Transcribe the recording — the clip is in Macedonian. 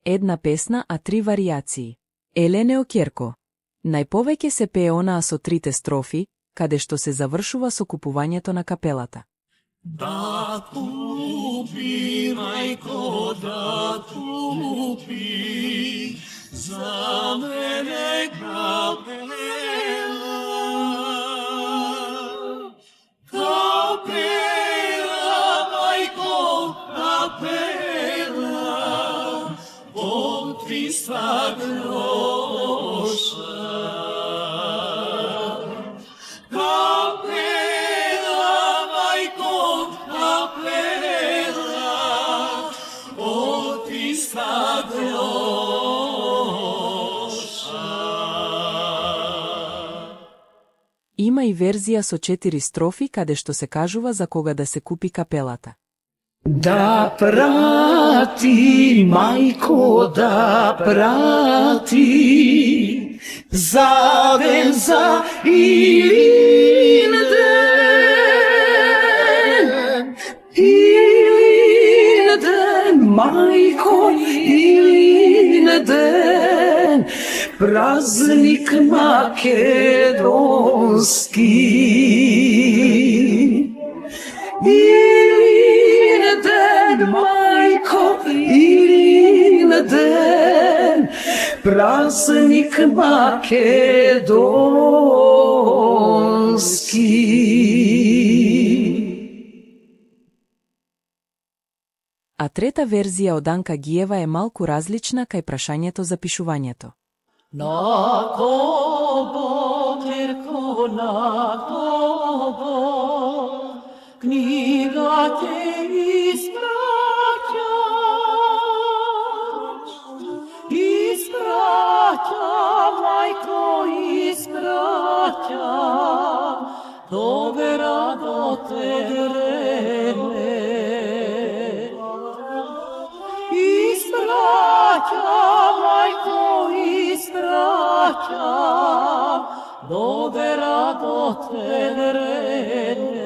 Една песна, а 3 варијации. Елене Окерко. Најповеќе се пее онаа со 3 строфи, каде што се завршува со купувањето на капелата. Да купи, мајко, да купи, за мене капела. Капела, мајко, капела, од 300 гроша. Има и верзија со 4 строфи каде што се кажува за кога да се купи капелата. Да прати, мајко, да прати, за ден, за Илин ден, Илин ден, мајко, Илин ден, празник македонски. Илин ден, мајко, Илин ден, празник македонски. А трета верзија од Анка Гиева е малку различна кај прашањето за пишувањето. На кого, терко, на кого, книга те испраќа, мајко, испраќа, добра до терене. Испраќа, мајко, испраќа, добра до терене.